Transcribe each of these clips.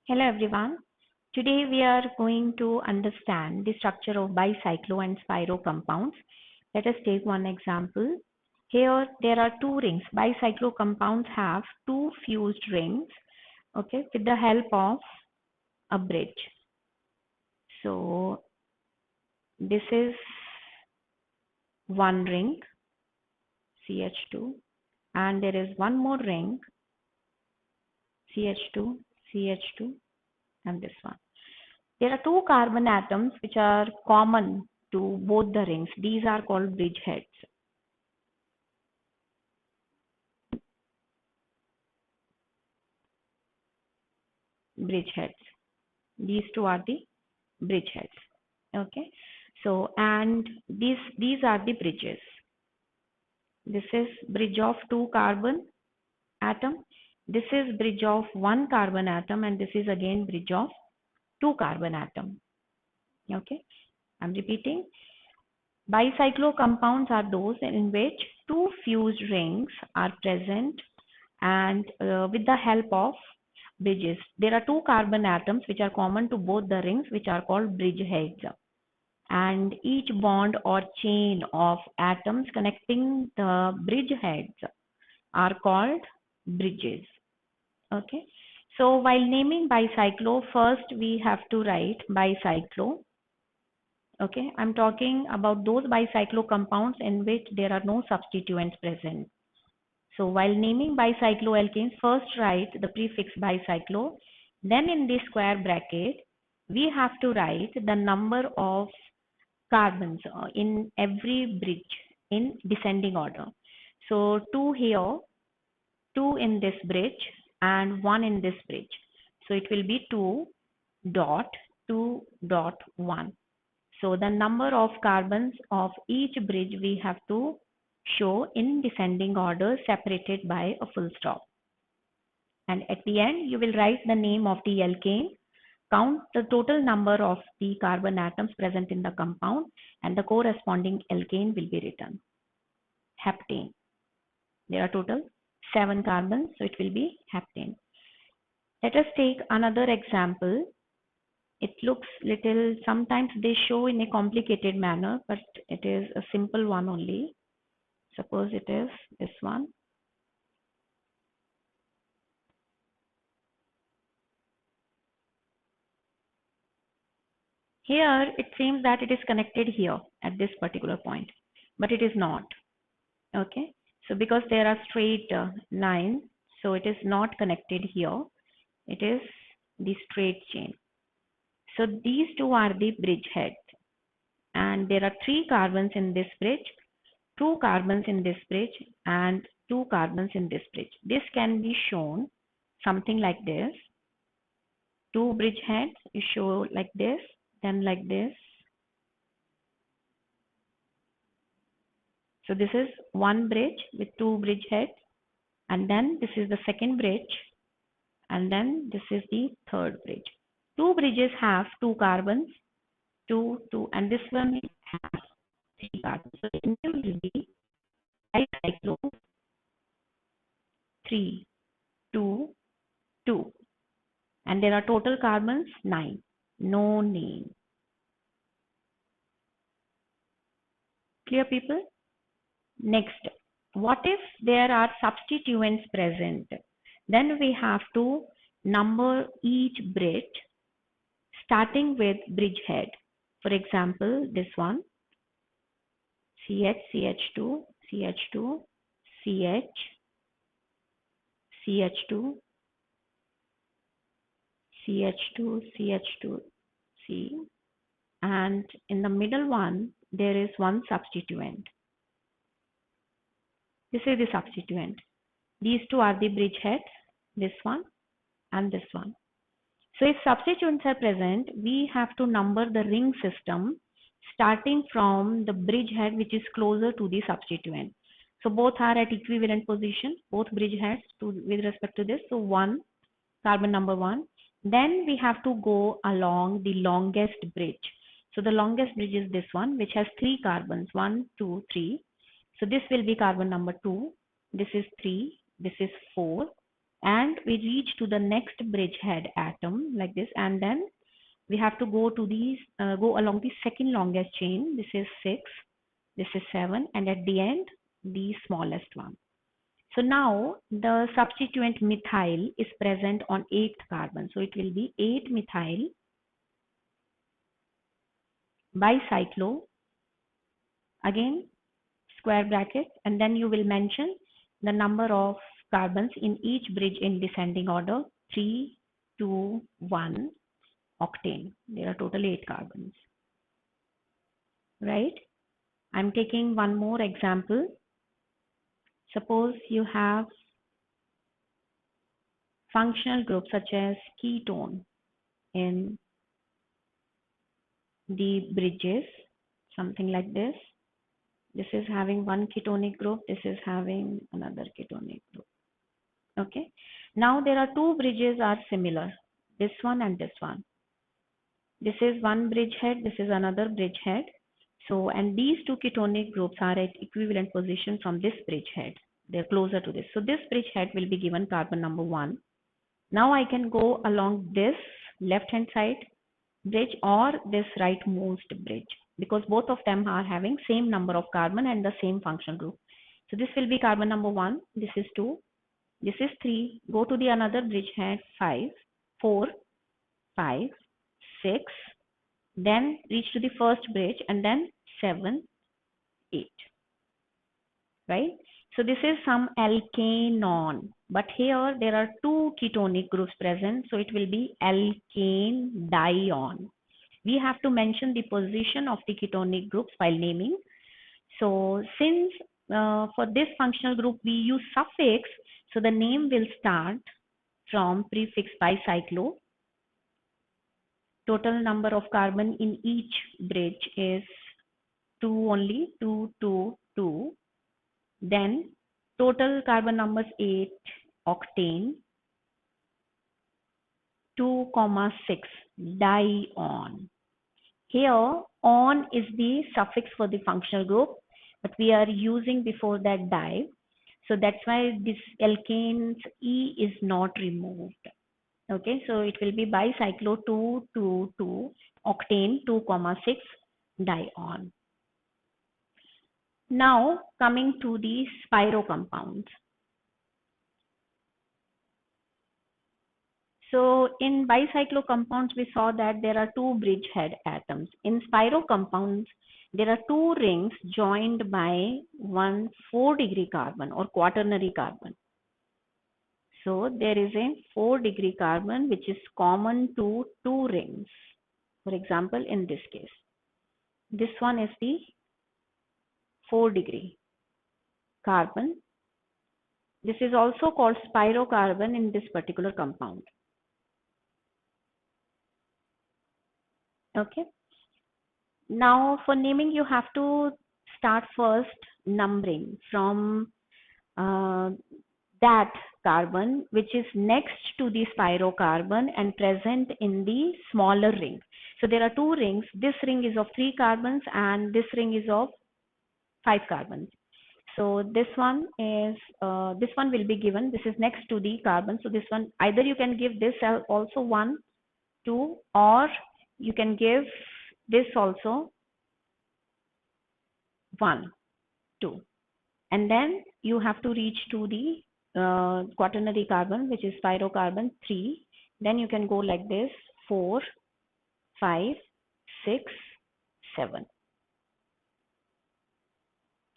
Hello everyone. Today we are going to understand the structure of Bicyclo and Spiro compounds. Let us take one example. Here there are two rings. Bicyclo compounds have two fused rings, okay, with the help of a bridge. So this is one ring, CH2, and there is one more ring, CH2, CH2, and this one. There are two carbon atoms which are common to both the rings. These are called bridgeheads. Bridgeheads. These two are the bridgeheads. Okay. So, and these are the bridges. This is bridge of two carbon atom. This is bridge of one carbon atom, and this is again bridge of two carbon atom. Okay. I'm repeating. Bicyclo compounds are those in which two fused rings are present and with the help of bridges. There are two carbon atoms which are common to both the rings which are called bridgeheads. And each bond or chain of atoms connecting the bridgeheads are called bridges. Okay. So while naming Bicyclo, first we have to write Bicyclo. Okay, I'm talking about those Bicyclo compounds in which there are no substituents present. So while naming bicycloalkanes, first write the prefix bicyclo. Then in the square bracket, we have to write the number of carbons in every bridge in descending order. So 2 here, 2 in this bridge, and 1 in this bridge. So it will be 2 dot 2 dot 1. So the number of carbons of each bridge we have to show in descending order separated by a full stop. And at the end, you will write the name of the alkane, count the total number of the carbon atoms present in the compound, and the corresponding alkane will be written. Heptane. There are total 7 carbons, so it will be heptane. Let us take another example. It looks little, sometimes they show in a complicated manner, but it is a simple one only. Suppose it is this one. Here it seems that it is connected here at this particular point, but it is not. Okay, so because there are straight lines, so it is not connected here. It is the straight chain. So these two are the bridgeheads, and there are 3 carbons in this bridge, 2 carbons in this bridge, and 2 carbons in this bridge. This can be shown something like this. 2 bridgeheads you show like this, then like this. So this is one bridge with 2 bridgeheads, and then this is the second bridge, and then this is the third bridge. 2 bridges have 2 carbons, 2, 2, and this one has 3 carbons. So the name will be bicyclo 3, 2, 2. And there are total carbons 9. No name. Clear, people? Next, what if there are substituents present? Then we have to number each bridge starting with bridgehead. For example, this one, CH, CH2, CH2, CH, CH2, CH2, CH2, C, and in the middle one, there is one substituent. This is the substituent. These two are the bridgeheads, this one and this one. So if substituents are present, we have to number the ring system starting from the bridgehead which is closer to the substituent. So both are at equivalent position, both bridgeheads with respect to this. So 1, carbon number 1. Then we have to go along the longest bridge. So the longest bridge is this one, which has 3 carbons, 1, 2, 3. So this will be carbon number 2. This is 3. This is 4. and we reach to the next bridgehead atom like this, and then we have to go to these, go along the second longest chain. This is 6, this is 7, and at the end, the smallest one. So now the substituent methyl is present on 8th carbon. So it will be 8-methyl bicyclo, again square bracket, and then you will mention the number of carbons in each bridge in descending order: 3, 2, 1, octane. There are total 8 carbons, right? I'm taking one more example. Suppose you have functional groups such as ketone in the bridges, something like this. This is having one ketonic group, this is having another ketonic group. Okay. Now there are two bridges are similar, this one and this one. This is one bridgehead, this is another bridgehead. So, and these two ketonic groups are at equivalent position from this bridgehead. They're closer to this. So this bridgehead will be given carbon number 1. Now I can go along this left hand side bridge or this rightmost bridge, because both of them are having same number of carbon and the same functional group. So this will be carbon number 1, this is 2, this is 3, go to the another bridgehead, 5, 4, 5, 6, then reach to the first bridge, and then 7, 8, right? So this is some alkanon, but here there are two ketonic groups present, so it will be alkane dione. We have to mention the position of the ketonic groups while naming. So since for this functional group we use suffix, so the name will start from prefix bicyclo. Total number of carbon in each bridge is 2 only, 2, 2, 2. Then total carbon numbers 8, octane, 2, 6, dione. Here, on is the suffix for the functional group, but we are using before that di. So that's why this alkane's E is not removed. Okay, so it will be bicyclo 2, 2, 2, octane 2, 6, dione. Now coming to the Spiro compounds. So in bicyclo compounds, we saw that there are two bridgehead atoms. In Spiro compounds, there are two rings joined by one 4-degree carbon or quaternary carbon. So there is a 4-degree carbon which is common to two rings. For example, in this case, this one is the 4-degree carbon. This is also called spirocarbon in this particular compound. Okay. Now for naming, you have to start first numbering from that carbon which is next to the spirocarbon and present in the smaller ring. So there are two rings. This ring is of 3 carbons and this ring is of 5 carbons. So this one is this one will be given. This is next to the carbon. So this one, either you can give this also 1, 2, or you can give this also 1, 2, and then you have to reach to the quaternary carbon which is spirocarbon 3. Then you can go like this: 4, 5, 6, 7.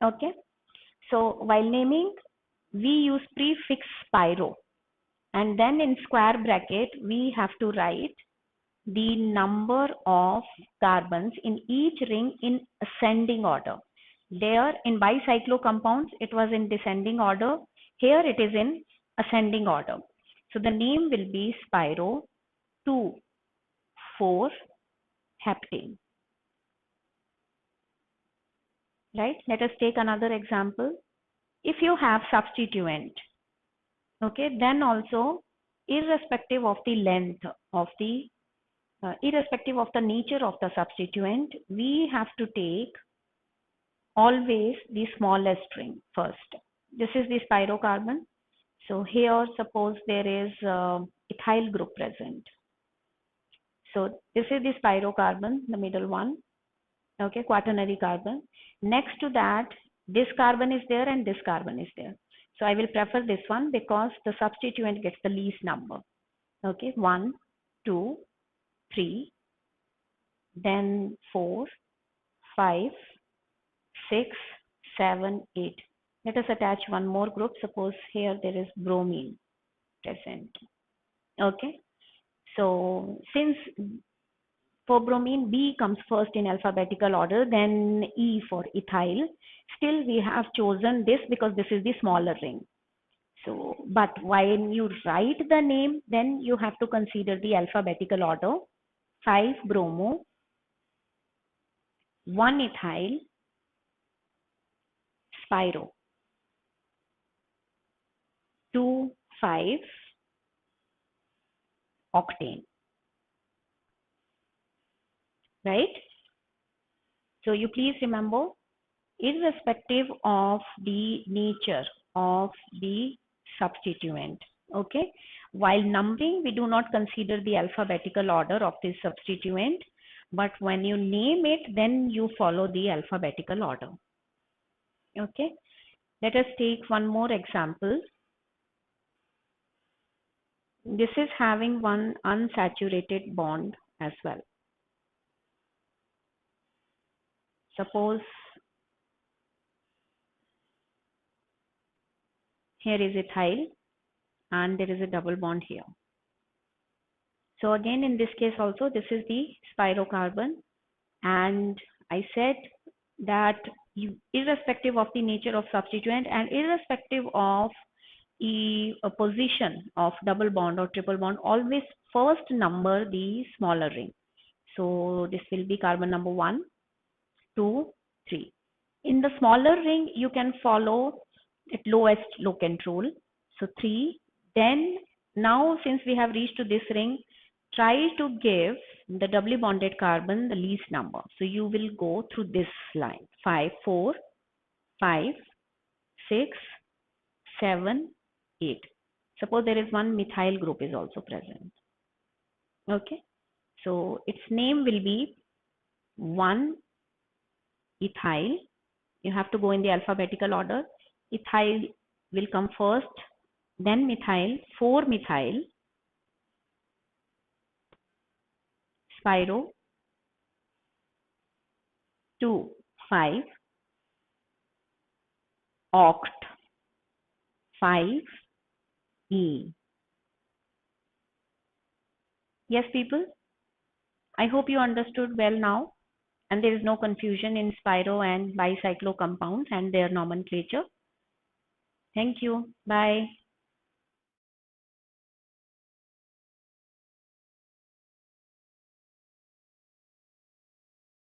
Okay. So while naming, we use prefix spiro, and then in square bracket we have to write the number of carbons in each ring in ascending order. There in bicyclo compounds it was in descending order. Here it is in ascending order. So the name will be spiro 2, 4, heptane. Right? Let us take another example. If you have substituent, okay, then also irrespective of the length of the irrespective of the nature of the substituent, we have to take always the smallest ring first. This is the spirocarbon. So here, suppose there is ethyl group present. So this is the spirocarbon, the middle one, okay, quaternary carbon. Next to that, this carbon is there and this carbon is there. So I will prefer this one because the substituent gets the least number. Okay, 1, 2, 3, then 4, 5, 6, 7, 8. Let us attach one more group. Suppose here there is bromine present. Okay, so since for bromine, B comes first in alphabetical order, then E for ethyl. Still, we have chosen this because this is the smaller ring. So, but when you write the name, then you have to consider the alphabetical order. 5 bromo, 1 ethyl, Spiro, 2 5 octane, right? So you please remember, irrespective of the nature of the substituent, okay, while numbering we do not consider the alphabetical order of the substituent, but when you name it then you follow the alphabetical order. Okay, let us take one more example. This is having one unsaturated bond as well. Suppose here is ethyl and there is a double bond here. So again, in this case also, this is the spirocarbon, and I said that irrespective of the nature of substituent and irrespective of the position of double bond or triple bond, always first number the smaller ring. So this will be carbon number 1, 2, 3. In the smaller ring, you can follow at lowest locant rule. So 3. Then now since we have reached to this ring, try to give the doubly bonded carbon the least number. So you will go through this line: 5, 4, 5, 6, 7, 8. Suppose there is one methyl group is also present. Okay. So its name will be 1 ethyl. You have to go in the alphabetical order. Ethyl will come first, then methyl, 4 methyl, Spiro, 2, 5, oct, 5, E. Yes, people? I hope you understood well now, and there is no confusion in Spiro and Bicyclo compounds and their nomenclature. Thank you. Bye.